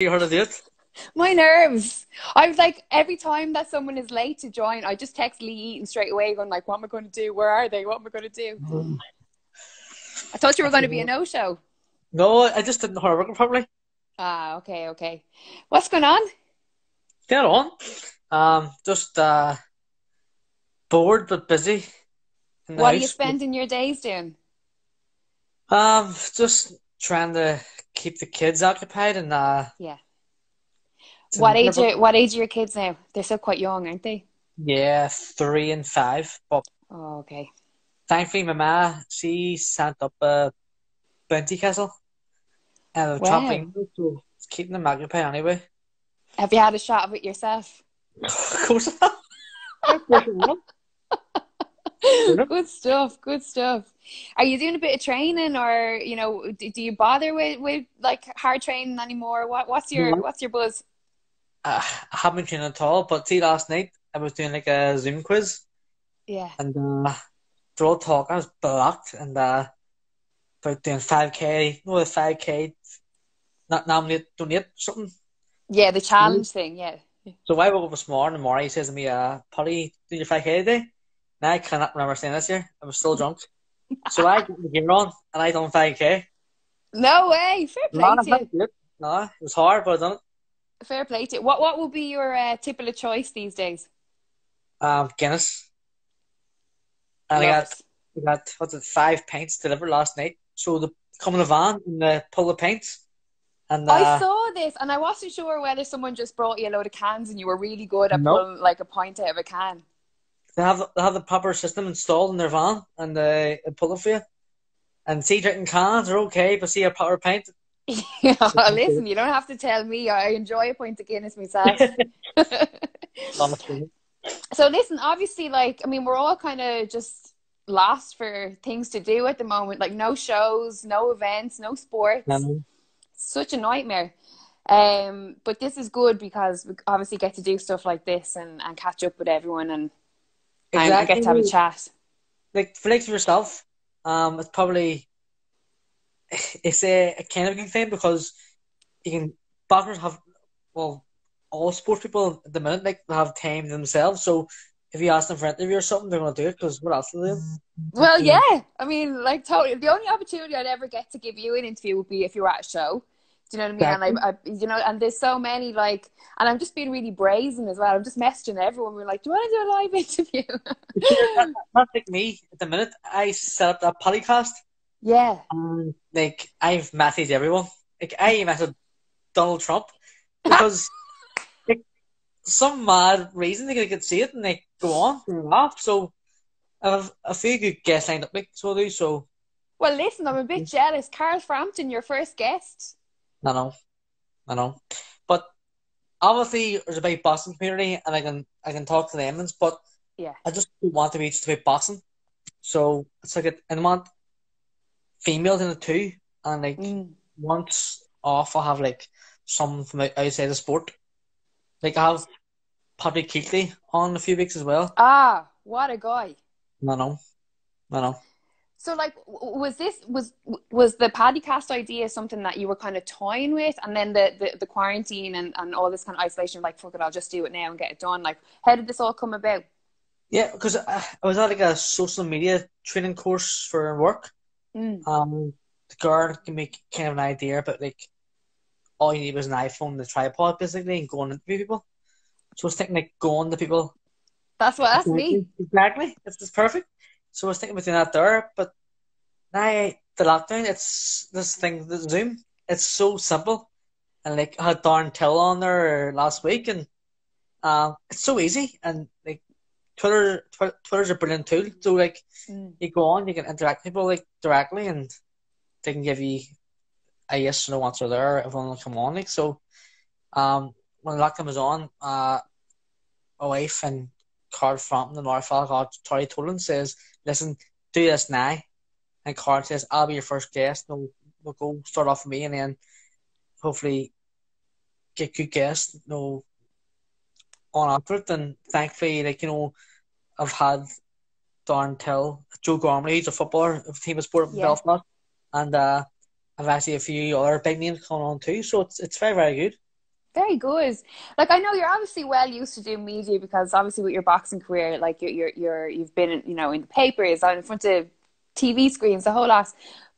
You heard of it? My nerves. I was like, every time that someone is late to join, I just text Lee Eaton straight away, going like, "What am I going to do? Where are they? What am I going to do?" I thought you were going to be a no-show. No, I just didn't know how to work it properly. Okay. What's going on? Get on. Just bored but busy in the What are you house. spending your days doing? Just trying to keep the kids occupied and Yeah. some What age are your kids now? They're still quite young, aren't they? yeah, 3 and 5. But Oh, okay. thankfully, my ma she sent up a bounty castle and a Wow. trampoline, so it's keeping them occupied anyway. Have you had a shot of it yourself? Of course, of course I will. Good stuff. Are you doing a bit of training, or do you bother with like hard training anymore? What's your buzz? I haven't been training at all, but see, last night I was doing like a Zoom quiz, Yeah. and they're all talking. I was blocked, and about doing 5K, the 5K, not nominate, donate something. Yeah, the challenge thing, yeah. So I woke up this morning, and Maury says to me, Paddy, doing your 5K today? Now I cannot remember saying this year. I was still drunk. So I got the gear on, and I done 5K. No way. Fair play No, to you. no, it was hard, but I done Fair play to you. What will be your typical choice these days? it. Guinness. And Love it. I got, what's it, 5 pints delivered last night. So they come in a van and pull the pints. And I saw this and I wasn't sure whether someone just brought you a load of cans and you were really good at no, pulling like a pint out of a can. they have the proper system installed in their van and they pull it for you. And see, drinking cans are okay, but see a proper pint. Listen, you don't have to tell me. I enjoy a pint of Guinness myself. Honestly. So listen, obviously, we're all kind of just lost for things to do at the moment. Like no shows, no events, no sports. Such a nightmare. But this is good because we obviously get to do stuff like this and catch up with everyone and Exactly. get to have a chat. Like for yourself, it's probably a kind of good thing because you can boxers have all sports people at the minute like they have time themselves. So if you ask them for an interview or something, they're gonna do it because what else are they doing? Well, yeah. I mean, like totally. The only opportunity I'd ever get to give you an interview would be if you were at a show. Do you know what I mean? Exactly. And and there's so many and I'm just being really brazen as well. I'm just messaging everyone. We're like, do you want to do a live interview? Not like me at the minute. I set up that podcast. Yeah. And like I've messaged everyone. Like I messaged Donald Trump because like some mad reason they could see it and they go on and off. So I have a few good guests lined up, like so I do. So well, listen, I'm a bit jealous. Carl Frampton, your first guest. I know. But obviously there's a big boxing community and I can talk to them, but yeah, I just want to be just about boxing. So it's like I want females in it too, and like once off I'll have like some from outside the sport. Like I have Paddy Keatley on a few weeks as well. Ah, what a guy. I know. So like was the PaddyCast idea something that you were kind of toying with, and then the quarantine and all this kind of isolation, like fuck it, I'll just do it now and get it done? Like how did this all come about? Yeah, because I was at like a social media training course for work. The girl can make kind of an idea, but like all you need was an iPhone and a tripod basically and going into people. So I was thinking like going to people. That's me. Exactly. It's just perfect. So I was thinking about doing that there, but now the lockdown, it's this thing, the Zoom, it's so simple. And like I had Darren Till on there last week and it's so easy and like Twitter's a brilliant tool. So like you go on, you can interact with people like directly and they can give you a yes or no answer there if everyone will come on. Like so when the lockdown was on, my wife and Carl Frampton and our fellow called Tori Tolan says, listen, do this now. And Carl says, I'll be your first guest. We'll go start off with me and then hopefully get good guests, on after it. And thankfully, I've had Darren Till, Joe Gormley, he's a footballer of the team of sport in Belfast. And I've actually a few other big names coming on too. So it's very, very good. Very good. Like, I know you're obviously well used to doing media because obviously with your boxing career, like you've been, you know, in the papers, in front of TV screens, the whole lot.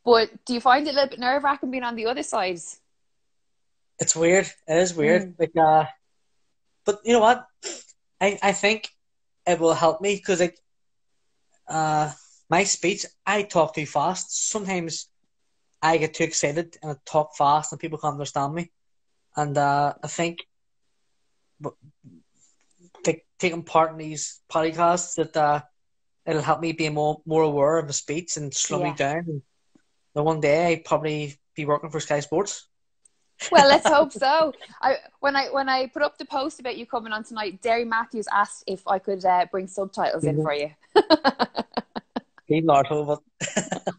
But do you find it a little bit nerve-wracking being on the other side? It's weird. It is weird. Like, but you know what? I think it will help me because, like, my speech, I talk too fast. Sometimes I get too excited and I talk fast and people can't understand me. And I think taking part in these podcasts that it'll help me be more aware of the speech and slow me down. And then one day I'll probably be working for Sky Sports. Well, let's hope so. When I put up the post about you coming on tonight, Derry Matthews asked if I could bring subtitles in for you. He'd not hold it.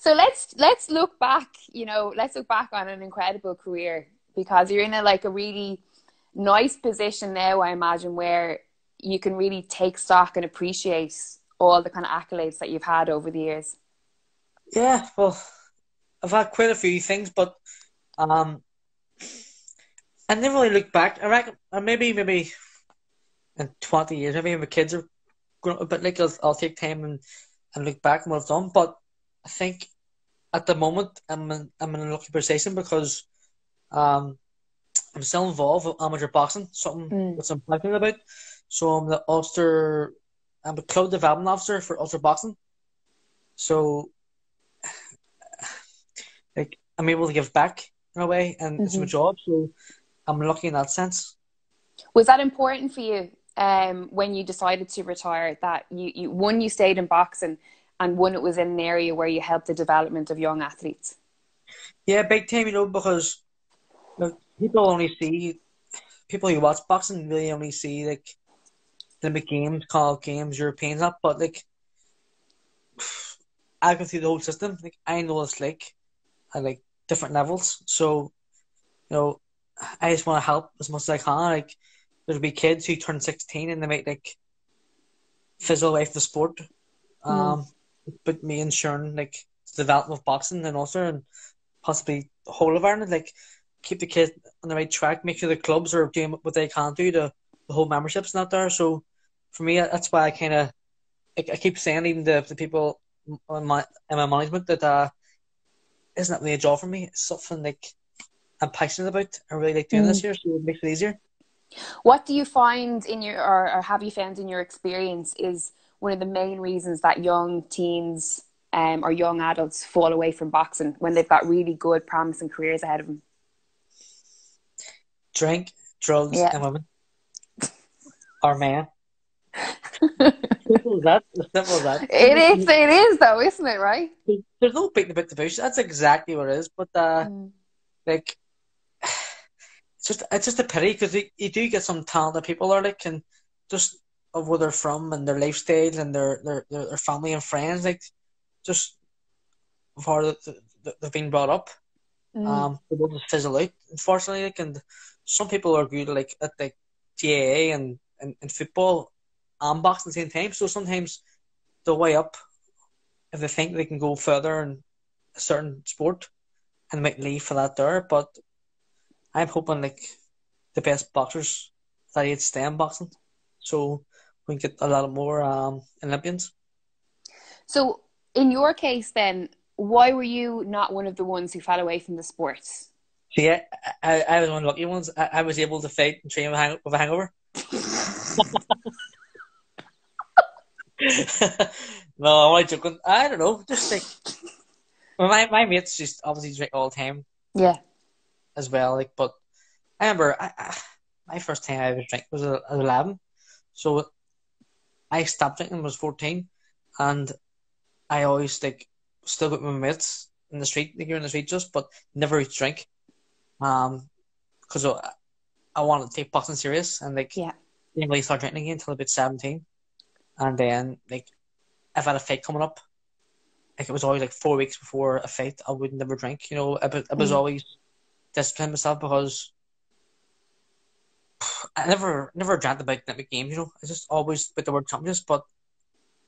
So let's look back. You know, let's look back on an incredible career because you're in a really nice position now. I imagine where you can really take stock and appreciate all the kind of accolades that you've had over the years. Yeah, well, I've had quite a few things, but I never really look back. I reckon maybe in 20 years, maybe when my kids are grown up a bit, like I'll take time and look back on what I've done. But I think at the moment I'm in a lucky position because I'm still involved with amateur boxing, something that I'm passionate about. So I'm a club development officer for Ulster Boxing. So like I'm able to give back in a way, and it's my job. So I'm lucky in that sense. Was that important for you when you decided to retire? That you stayed in boxing, and one, it was in an area where you helped the development of young athletes. Yeah, big time. You know, because people who watch boxing really only see like the big games, called games, Europeans up, but like I go through the whole system. Like I know what it's like at like different levels. So, you know, I just want to help as much as I can. Like there'll be kids who turn 16 and they might like fizzle away from the sport. But me ensuring like the development of boxing and also and possibly the whole of Ireland, like keep the kids on the right track, make sure the clubs are doing what they can do to the whole membership's not there. So for me, that's why I keep saying even the people in my management that isn't that really a job for me. It's something like I'm passionate about. I really like doing this here, so it makes it easier. What do you find or have you found in your experience is one of the main reasons that young teens or young adults fall away from boxing when they've got really good, promising careers ahead of them? Drink, drugs, and women. Or men. Simple as that. Simple as that. It is though, isn't it? Right? There's no beating about the bush. That's exactly what it is. But like, it's just a pity because you do get some talented people there, like, and just of where they're from and their lifestyle and their family and friends, like, just before they've been brought up, they will just fizzle out, unfortunately. Like, and some people are good like at like GAA and football and boxing at the same time. So sometimes they'll weigh up if they think they can go further in a certain sport and might leave for that there. But I'm hoping like the best boxers that he'd stay in boxing, so we can get a lot more Olympians. So in your case then, why were you not one of the ones who fell away from the sport? See, I was one of the lucky ones. I was able to fight and train with a hangover. No, I'm only joking. I don't know. Just like my mates just obviously drink all the time. Yeah. As well, like, but I remember my first time I ever drank was at 11, so I stopped drinking when I was 14, and I always like still with my mates in the street, like you're in the street just, but never used to drink, because I wanted to take boxing serious, and like didn't really start drinking again until about 17, and then like if I had a fight coming up, like it was always like 4 weeks before a fight, I would never drink. You know, I was always discipline myself because I never dreamt about Olympic games, you know. I just always with the word championships, but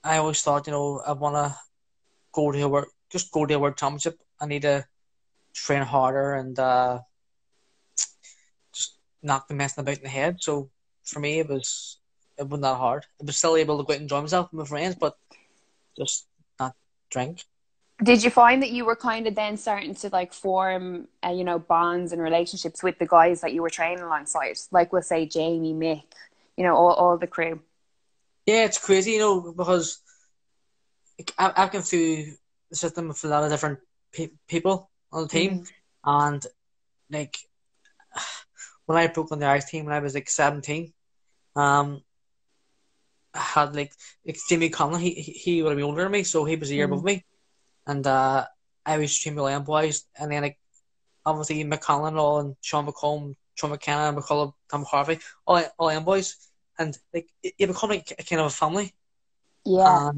I always thought, you know, I wanna go to a world championship. I need to train harder and knocked the messing about in the head. So for me, it wasn't that hard. I was still able to go out and enjoy myself with my friends, but just not drink. Did you find that you were kind of then starting to like form, bonds and relationships with the guys that you were training alongside? Like we'll say Jamie, Mick, all the crew. Yeah, it's crazy, because I've gone through the system with a lot of different people on the team, and like when I broke on the Irish team when I was like 17, I had like Jimmy Conlon. He would have been older than me, so he was a year above me. And I was training with Lion boys, and then like obviously McConnell and Sean McComb, Sean McKenna, McCullough, Tom Harvey, all Lion boys, and like you become like a kind of a family. Yeah.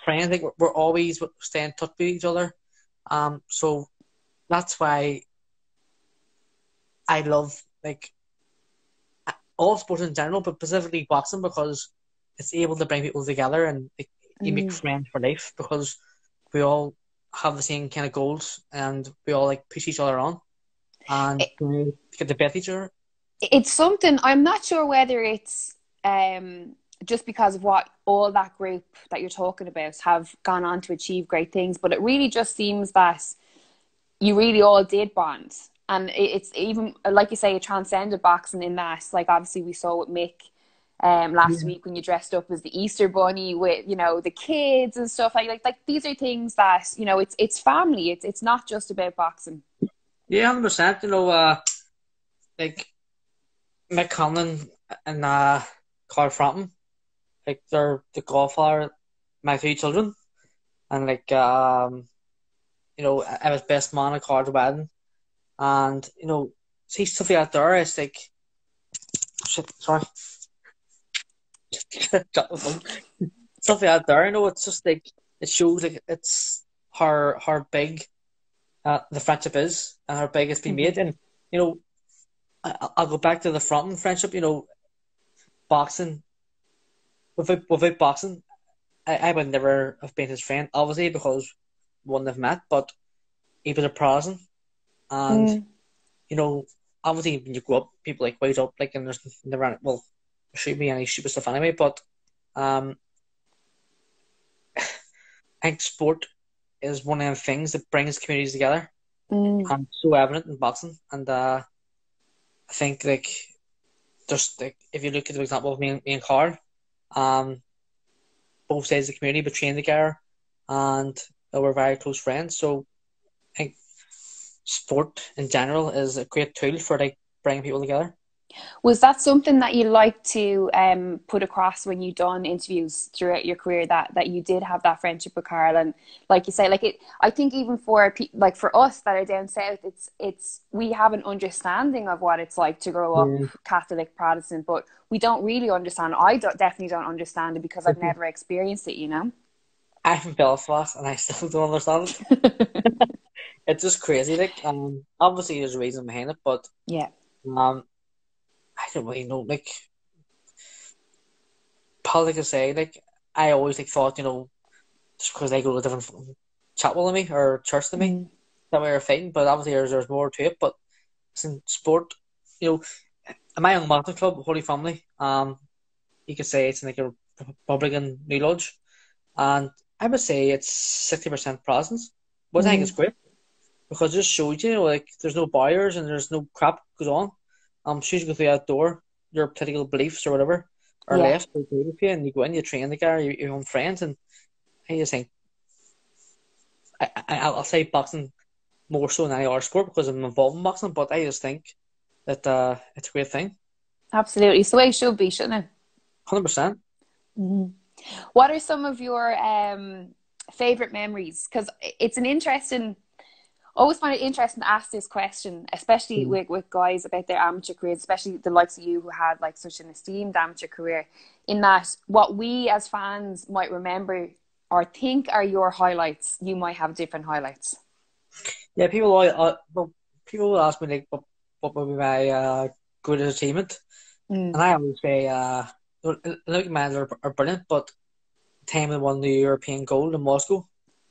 Friends, like we're always staying in touch with each other. So that's why I love like all sports in general, but specifically boxing, because it's able to bring people together, and like, you make friends for life because we all have the same kind of goals, and we all like push each other on and get the best each other. It's something, I'm not sure whether it's just because of what all that group that you're talking about have gone on to achieve great things, but it really just seems that you really all did bond. And it's even, like you say, it transcended boxing in that, like obviously we saw with Mick last week when you dressed up as the Easter Bunny with, the kids and stuff like these are things that, it's family. It's not just about boxing. Yeah, 100%. Like Mick Conlon and Carl Frampton, like they're the godfather, my 3 children, and like I was best man at Carl's wedding, and see stuff like that there. It's like shit. Sorry. Stuff like that there, it's just like it shows like it's how big the friendship is and how big it's been made. And I'll go back to the Frampton friendship. Boxing, without boxing, I would never have been his friend, obviously, because we wouldn't have met. But he was a Protestant, and obviously when you grow up, people like wise up, like, and there's never there should be any stupid stuff anyway. But I think sport is one of them things that brings communities together, and so evident in boxing. And I think like just like if you look at the example of me and Carl, both sides of the community, but trained together, and we're very close friends. So I think sport in general is a great tool for like bringing people together. Was that something that you like to put across when you done interviews throughout your career, that you did have that friendship with Carl? And like you say, like I think even for for us that are down south, it's we have an understanding of what it's like to grow up Catholic Protestant, but we don't really understand. Definitely don't understand it because I've never experienced it. I'm from Belfast and I still don't understand it. It's just crazy. Like obviously there's a reason behind it, but yeah. I don't really know, like, politics say, like, I always like thought, just because they go to a different chapel than me or church than me, that way they're fighting, but obviously there's more to it. But in sport, in my young mountain club, Holy Family, you could say it's like a Republican New Lodge, and I would say it's 60% Protestants, but I think it's great, because it just shows you, like, there's no barriers and there's no crap goes on. Should you go through that door, your political beliefs or whatever are left or agree with you, and you go in, you train together, your own friends, and I just think I'll say boxing more so than any other sport because I'm involved in boxing, but I just think that it's a great thing. Absolutely, it's the way it should be, shouldn't it? 100%. What are some of your favorite memories? Because it's an interesting. Always find it interesting to ask this question, especially with guys about their amateur careers, especially the likes of you who had like such an esteemed amateur career, in that what we as fans might remember or think are your highlights, you might have different highlights. Yeah, people will ask me like what would be my greatest achievement, and I always say Olympic medals are brilliant, but the time I won the European gold in Moscow,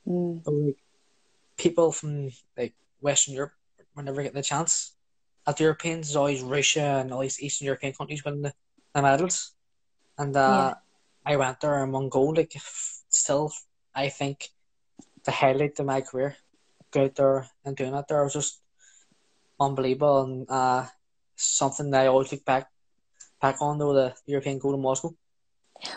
like, people from like Western Europe were never getting a chance, at the Europeans, it's always Russia and all these Eastern European countries winning the medals. And Yeah. I went there and won gold. Like, still, I think the highlight of my career, go out there and doing that there was just unbelievable, and something that I always look back on, though, the European gold in Moscow.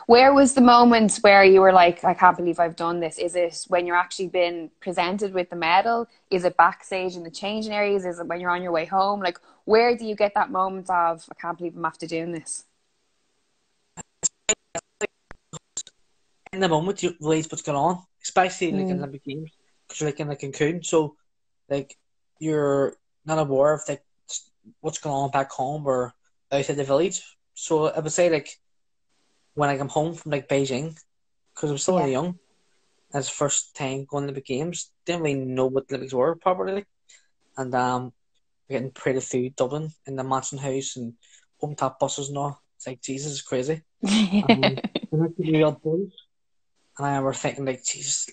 Where was the moment where you were like, I can't believe I've done this? Is it when you're actually been presented with the medal? Is it backstage in the changing areas? Is it when you're on your way home? Like, where do you get that moment of, I can't believe I'm after doing this? In the moment, you realize what's going on, especially like in Olympic Games, because you're like in like Cancun, so like you're not aware of like what's going on back home or outside the village. So I would say like when I come home from like Beijing, because I'm still really young, as first time going to the Games, didn't really know what the Olympics were properly, and getting paraded through Dublin in the Mansion House and home top buses and all. It's like, Jesus, it's crazy. And that's the real buzz. And I remember thinking, like, Jesus,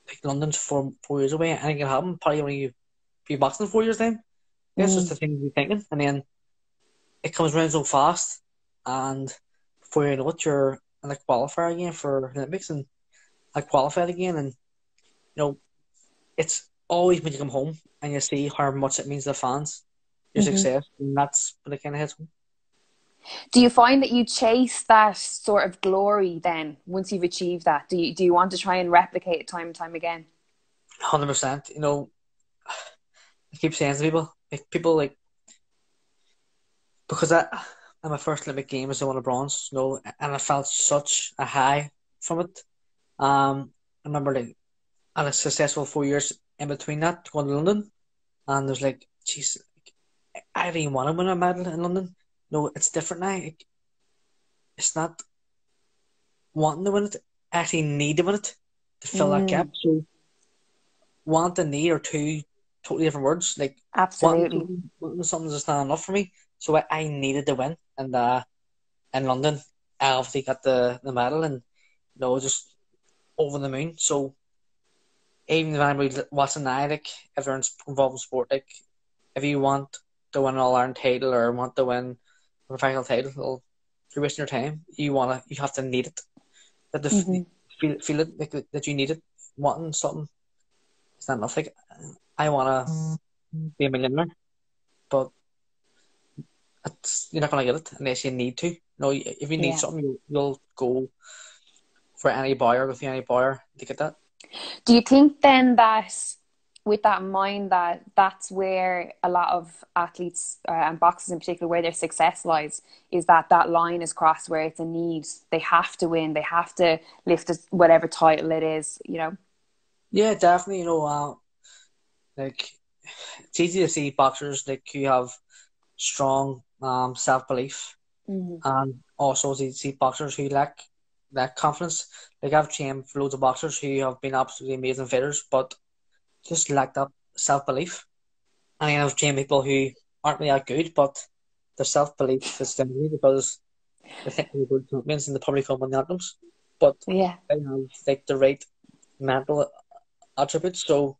like London's 4 years away. Anything can happen. Probably only be boxing in 4 years' time. That's just the thing to be thinking. And then it comes around so fast. And before you know it, you're in a qualifier again for Olympics. And I qualified again. And, you know, it's always when you come home and you see how much it means to the fans, your success. And that's when it kind of hits home. Do you find that you chase that sort of glory then once you've achieved that? Do you want to try and replicate it time and time again? 100%. You know, I keep saying to people like, because in my first Olympic Games, I won a bronze, you know, and I felt such a high from it. I remember like, I had a successful 4 years in between that, going to London, and there's like, geez, I didn't want to win a medal in London. No, it's different now. It's not wanting to win it. I actually need to win it to fill that gap. So, want and need are two totally different words. Like, absolutely, wanting something's just not enough for me. So I needed to win, and in London, I obviously got the medal, and you know, just over the moon. So even when I'm watching now, like everyone's involved in sport, like if you want to win an All-Ireland title or want to win a professional title, well, if you're wasting your time, you have to need it. That feel it, like that you need it. Wanting something, it's not enough. Like, I wanna be a millionaire, but you're not gonna get it unless you need to. You know, if you need something, you'll go for any buyer, with any buyer to get that. Do you think then that, with that in mind, that that's where a lot of athletes and boxers in particular, where their success lies, is that line is crossed where it's a need. They have to win. They have to lift whatever title it is, you know? Yeah, definitely. You know, like, it's easy to see boxers like who have strong self-belief, and also to see boxers who lack that confidence. Like, I've trained loads of boxers who have been absolutely amazing fighters, but just lack that self-belief. And then I've trained people who aren't really that good, but their self-belief is stimulated because they think they're good champions and they probably come on the anthems, but they have like the right mental attributes. So,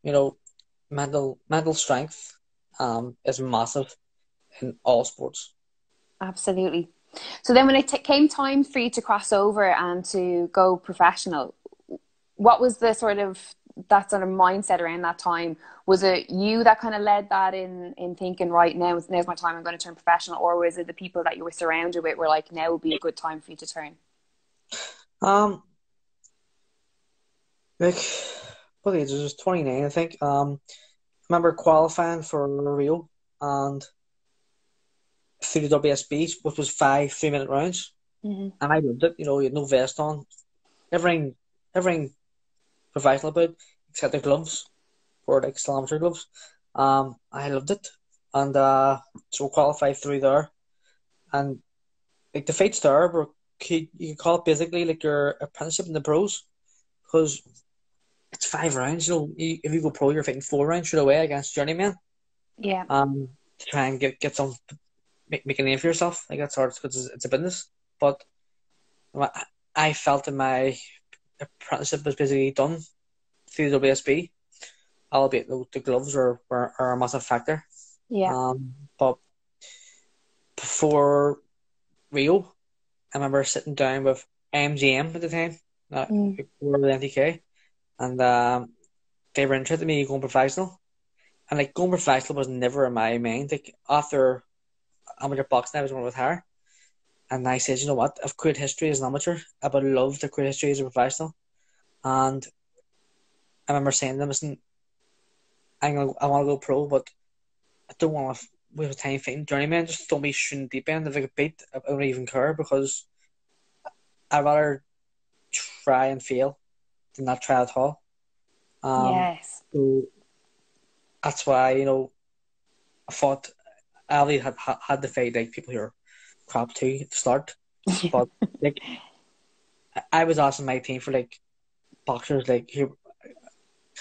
you know, mental strength is massive in all sports. Absolutely. So then when it came time for you to cross over and to go professional, what was the sort of mindset around that time? Was it you that kind of led that in thinking, right, now's my time, I'm going to turn professional? Or was it the people that you were surrounded with were like, now would be a good time for you to turn? Like, what age was 29, I think. I remember qualifying for Rio and through the WSB, which was 5 3-minute rounds, and I loved it. You know, you had no vest on, everything professional about it, except the gloves, for like slammer gloves. I loved it, and so qualified through there, and like the fights there were, you could call it basically like your apprenticeship in the pros, because it's 5 rounds. You know, if you go pro, you're fighting 4 rounds straight away against journeymen. Yeah. To try and get some. Make a name for yourself. Like, that's hard because it's a business. But I felt that my apprenticeship was basically done through the WSB, albeit the gloves are a massive factor. Yeah. But before Rio, I remember sitting down with MGM at the time, before the NTK, and they were interested in me going professional. And like going professional was never in my mind. Like after amateur boxing, I was going to retire. And I said, you know what? I've quit history as an amateur. I would love to quit history as a professional. And I remember saying to them, listen, I want to go pro, but I don't want to waste time fighting journeyman. Just throw me shooting deep end. If I get beat, I don't even care because I'd rather try and fail than not try at all. Yes. So that's why, I thought Ali had to fight like people who are crap too at the start. But like I was asking my team for like boxers like I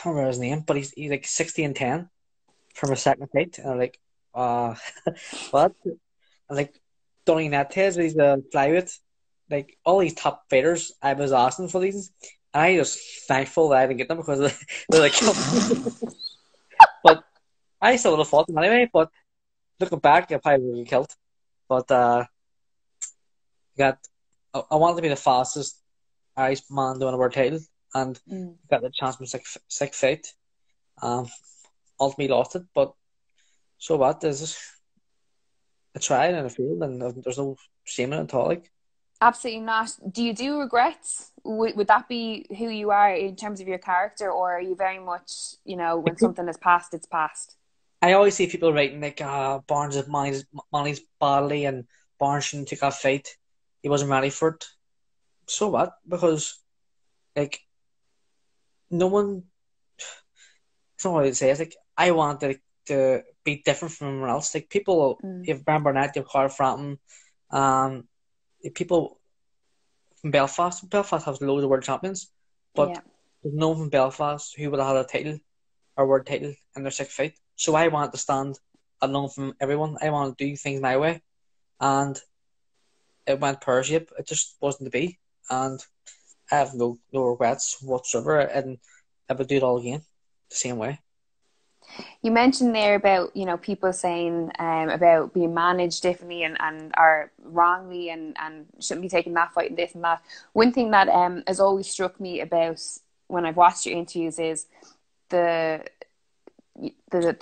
can't remember his name, but he's like 60-10 from a second fight, and I'm like, what? And like Donny Netes, he's a flyweight. Like all these top fighters, I was asking for these, and I was thankful that I didn't get them because they're like, but I still would have fought them anyway. But looking back, I probably would have been killed. But got I wanted to be the fastest Irish man to win a world title, and got the chance in six fight. Ultimately lost it, but so what? There's just I tried and I failed, and there's no shame in it at all. Like, absolutely not. Do you do regrets? Would that be who you are in terms of your character, or are you very much, when something is past, it's past? I always see people writing like, Barnes is Manny's badly, and Barnes shouldn't take that fight. He wasn't ready for it. So what? Because like no one. It's not what I'd say. It's like I wanted to be different from everyone else. Like people, you have Bram Burnett, you have Carl Frampton, people from Belfast. Belfast has loads of world champions, but there's no one from Belfast who would have had a title or world title in their sixth fight. So I wanted to stand alone from everyone. I wanted to do things my way, and it went pear-shaped. It just wasn't to be, and I have no regrets whatsoever, and I would do it all again the same way. You mentioned there about, people saying about being managed differently and are wrongly and shouldn't be taking that fight and this and that. One thing that has always struck me about when I've watched your interviews is the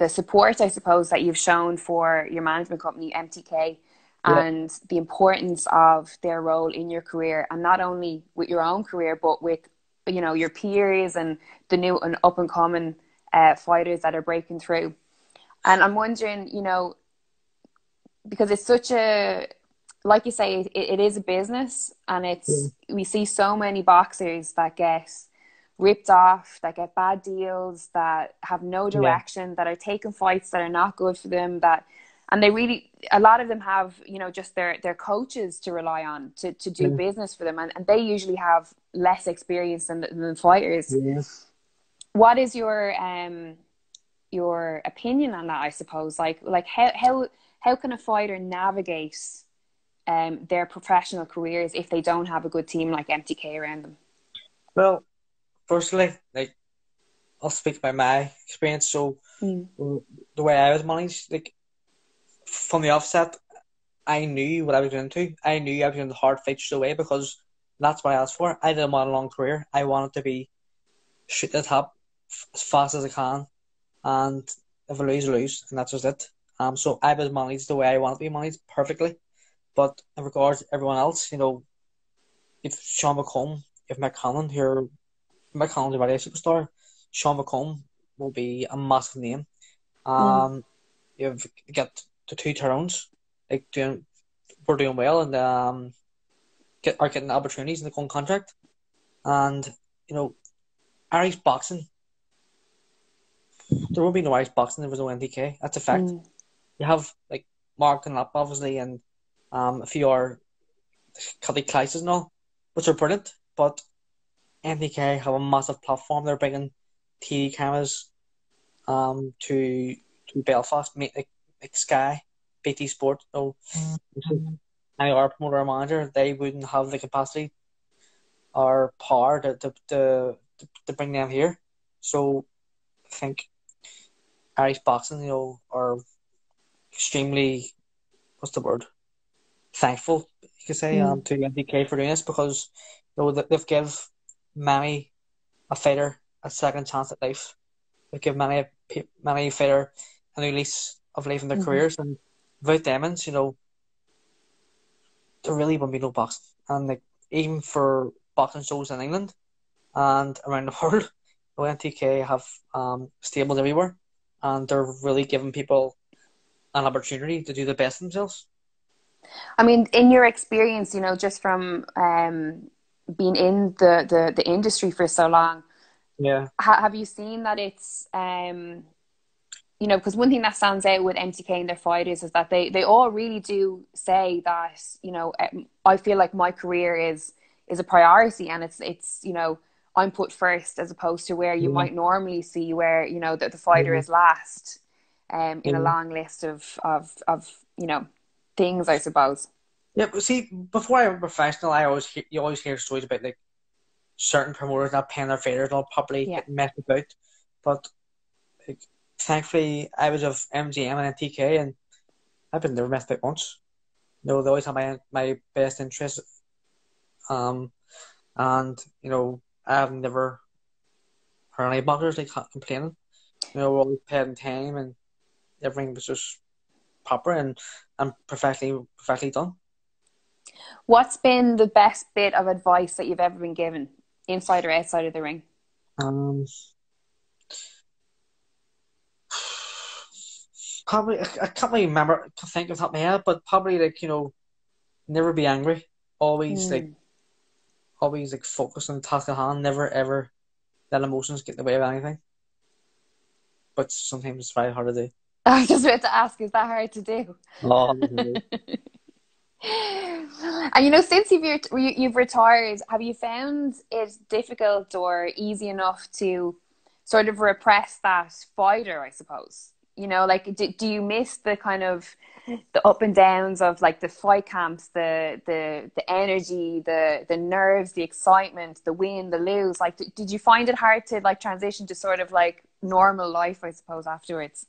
support, I suppose, that you've shown for your management company, MTK, and the importance of their role in your career, and not only with your own career, but with, your peers and the new and up and coming fighters that are breaking through. And I'm wondering, because it's such a, like you say, it is a business, and we see so many boxers that get ripped off, that get bad deals, that have no direction, that are taking fights that are not good for them, and they really, a lot of them have, just their coaches to rely on to do business for them, and they usually have less experience than fighters. What is your opinion on that, I suppose? Like how can a fighter navigate their professional careers if they don't have a good team like MTK around them? Well, firstly, like I'll speak about my experience. So the way I was managed, like from the offset, I knew what I was going to. I knew I was going to hard fight straight away because that's what I asked for. I didn't want a long career. I wanted to be shoot the top as fast as I can, and if I lose, and that's just it. So I was managed the way I want to be managed perfectly. But in regards to everyone else, if Sean McComb, if McConnell here, McConnell's already a superstar, Sean McComb will be a massive name. You've got the two Tyrone, we're doing well, and are getting opportunities in the current contract, and Irish boxing. There won't be no Irish boxing if there's no NTK. That's a fact. You have like Mark and Lap obviously, and a few are Cuddy Clyces and all, which are brilliant. But NTK have a massive platform. They're bringing TV cameras to Belfast, like Sky, BT Sport. So I our promoter or manager, they wouldn't have the capacity or power to bring them here. So I think Irish boxing, are extremely, what's the word? Thankful, you could say, to MTK for doing this, because they've give many a fighter a second chance at life. They've give many fighter a new lease of life in their careers, and without them, there really wouldn't be no boxing. And even for boxing shows in England and around the world, NTK have stables everywhere, and they're really giving people an opportunity to do the best themselves. I mean, in your experience, just from being in the industry for so long, have you seen that it's because one thing that stands out with MTK and their fighters is that they all really do say that, I feel like my career is a priority, and it's I'm put first, as opposed to where you might normally see where, the fighter is last in a long list of things, I suppose. Yeah, but see, before I went professional, you always hear stories about certain promoters not paying their fighters, not properly getting messed about. But thankfully, I was of MGM and NTK, and I've been never messed about once. They always have my best interest. And I've never heard any boxers complaining. We're always paid in time, and everything was just proper and perfectly done. What's been the best bit of advice that you've ever been given, inside or outside of the ring? Probably, I can't really remember to think of that in my head, but probably never be angry. Always focus on the task at hand. Never ever let emotions get in the way of anything. But sometimes it's very hard to do. I was just about to ask, is that hard to do? Oh, and since you've retired, have you found it difficult or easy enough to sort of repress that fighter, I suppose? Do you miss the kind of the up and downs of the fight camps, the energy, the nerves, the excitement, the win, the lose? Did you find it hard to transition to sort of normal life, I suppose, afterwards?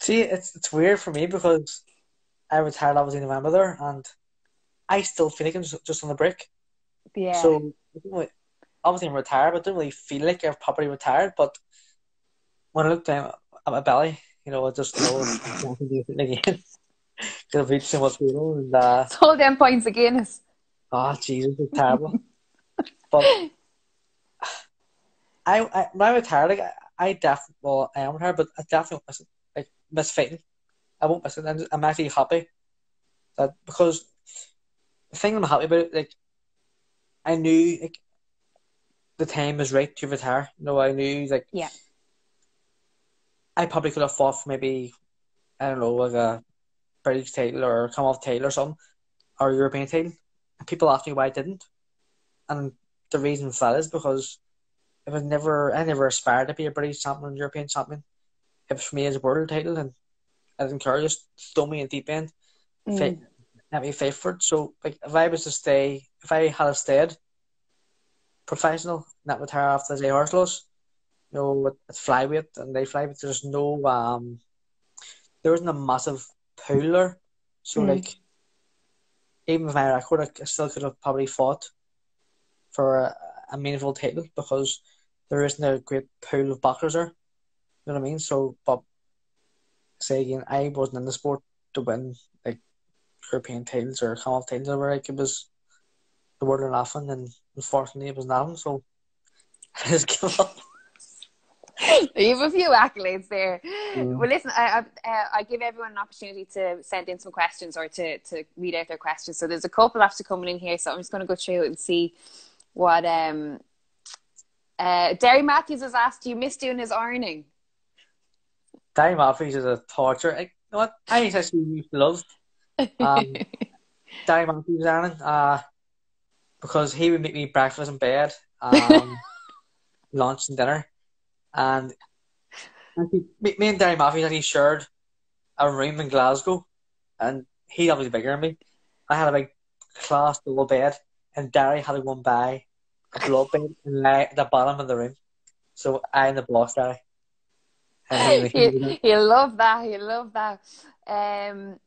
See, it's weird for me because I retired obviously in November there, and I still feel like I'm just on the break. Yeah. So obviously I'm retired, but I don't really feel like I've properly retired. But when I look down at my belly, I just know I want to do it again. Because I've reached so much people, and it's all them pints of Guinness. Oh Jesus, it's terrible. But when I retired, I am retired, but I definitely miss fighting. I won't miss it. I'm actually happy that, because the thing I'm happy about, I knew the time was right to retire. I knew I probably could have fought for maybe, I don't know, a British title or a Commonwealth title or something, or a European title. And people ask me why I didn't, and the reason for that is because I never aspired to be a British champion, European champion. It was for me as a world title, and I didn't care. Just throw me in the deep end, let me fight for it. So if I had stayed professional, not retire after the horse loss, it's flyweight and they flyweight. There wasn't a massive pool there. So even with my record, I still could have probably fought for a meaningful title because there isn't a great pool of boxers there. You know what I mean? So, but say again, I wasn't in the sport to win European titles or Commonwealth titles or whatever. It was the world or nothing, and unfortunately it was nothing. So I just give up. You have a few accolades there. Well, listen, I give everyone an opportunity to send in some questions or to read out their questions. So there's a couple after coming in here, so I'm just going to go through it and see what. Derry Matthews has asked, do you miss doing his ironing? Derry Matthews is a torture. You know what? I actually used to love Derry Matthews ironing because he would make me breakfast in bed, lunch and dinner. And me and Derry Matthews actually shared a room in Glasgow, and he obviously bigger than me. I had a big class double bed, and Derry had one by a blood bed and lay at the bottom of the room. So I and the boss Derry. He'll love that. He'll love that. Aaron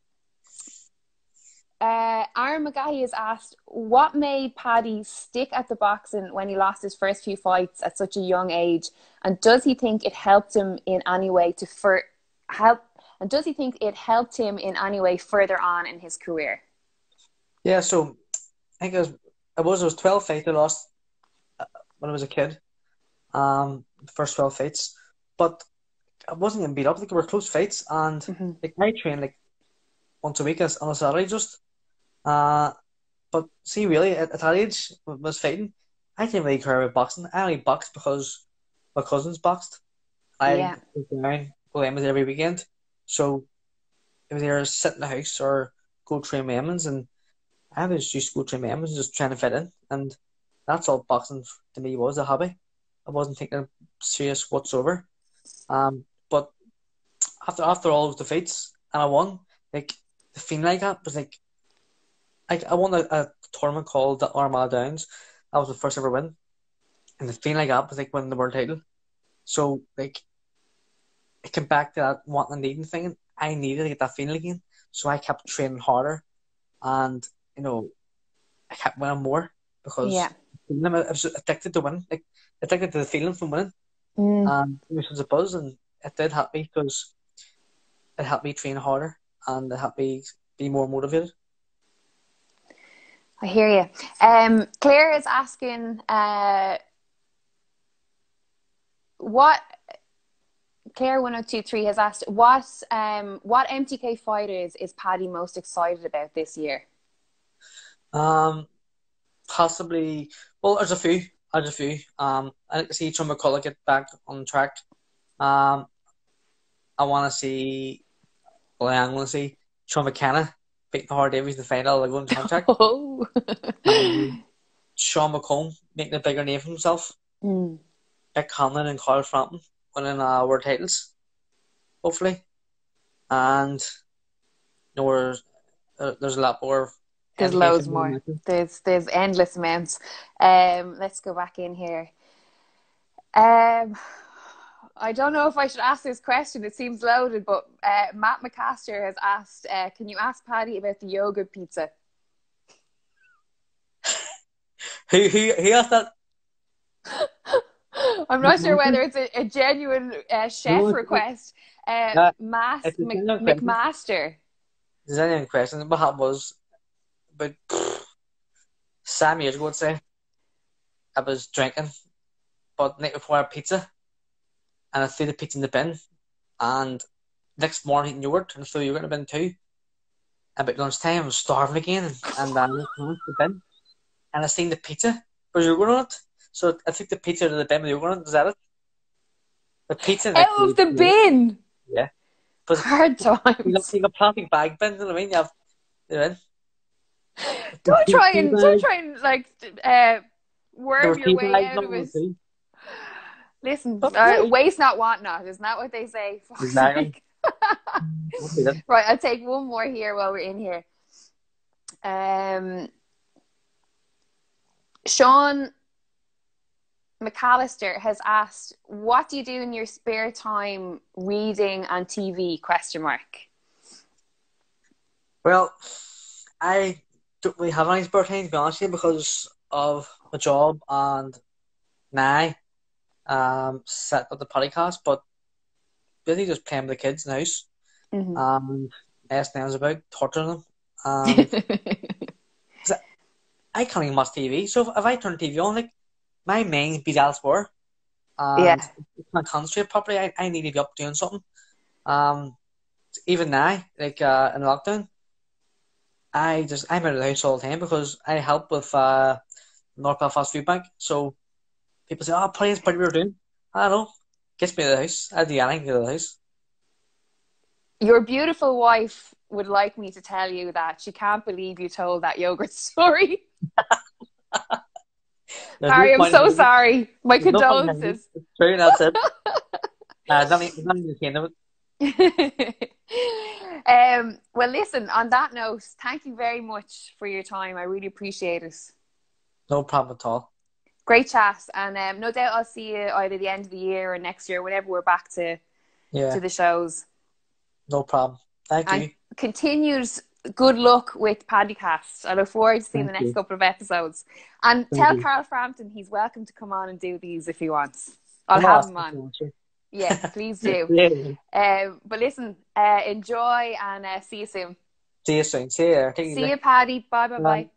McGahey has asked, what made Paddy stick at the boxing when he lost his first few fights at such a young age? And does he think it helped him in any way further on in his career? Yeah, so I think it was 12 fights I lost when I was a kid. The first 12 fights. But I wasn't getting beat up. Like, they were close fights, and like, I trained like once a week on a Saturday just. But see, really, at that age, when I was fighting, I didn't really care about boxing. I only boxed because my cousins boxed. I was down with them every weekend, so it was either sit in the house or go train my Emmons, and I was used to go train my Emmons, just trying to fit in, and that's all boxing to me was, a hobby. I wasn't taking it serious whatsoever. But after all of the fights and I won, like, the feeling I got was like I won a tournament called the Armagh Downs. That was the first ever win, and the feeling I got was like winning the world title. So like, it came back to that wanting and needing thing, and I needed to get that feeling again. So I kept training harder, and I kept winning more because I was addicted to winning, like addicted to the feeling from winning. And it was a buzz, and it did help me because it helped me train harder and it helped me be more motivated. I hear you. Claire is asking, Claire1023 has asked, what MTK fighters is Paddy most excited about this year? Possibly. Well, there's a few. I like to see Sean McCullough get back on track. I want to see. Well, I'm going to see Sean McKenna beating Hard Davies in the final, like, going to contract. Oh. Sean McComb making a bigger name for himself. Dick Conlon and Carl Frampton winning world titles, hopefully. And there's a lot more. There's loads more. There's endless amounts. Let's go back in here. I don't know if I should ask this question. It seems loaded, but Matt McCaster has asked, can you ask Paddy about the yogurt pizza? Who asked that? I'm not sure whether it's a genuine chef request. Matt McMaster. There's any question? What happened was, about 7 years ago, I'd say, I was drinking, but the night before I had pizza, and I threw the pizza in the bin, and next morning eating yogurt, and I threw yogurt in the bin too. And about lunchtime, I was starving again, and I went to the bin, and I seen the pizza, there's yogurt on it, so I took the pizza out of the bin with yogurt on it. Was that it? The pizza out of the bin? Yeah. But hard times. You got a plastic bag bin, you know what I mean? You have, you're in. Don't try and like worm your way out of it. Listen, waste not, want not. Isn't that what they say? Exactly. Right, I'll take one more here while we're in here. Sean McAllister has asked, what do you do in your spare time, reading and TV? ? Well, I don't really have any spare time, to be honest with you, because of my job and now set up the PaddyCast, but really just playing with the kids in the house and asking them about, torturing them. I can't even watch TV, so if I turn the TV on, like, my mind be elsewhere, and I can't concentrate properly. I need to be up doing something. Even now, like in lockdown, I'm out of the house all the time because I help with North Belfast Food Bank. So people say, "Oh, please, what are you doing?" I don't know. Gets me out of the house. I do anything to get out of the house. Your beautiful wife would like me to tell you that she can't believe you told that yogurt story. Harry, I'm so sorry. My condolences. It's true, that's it. Not even the end of it. Well, listen, on that note, thank you very much for your time. I really appreciate it. No problem at all. Great chat. And no doubt I'll see you either the end of the year or next year, whenever we're back to the shows. No problem. Thank And you. continues good luck with PaddyCast. I look forward to seeing the next couple of episodes. And tell Carl Frampton he's welcome to come on and do these if he wants. I'll have him on. Yeah, please do. But listen, enjoy and see you soon. See you soon. See you there. See you, Paddy. Bye.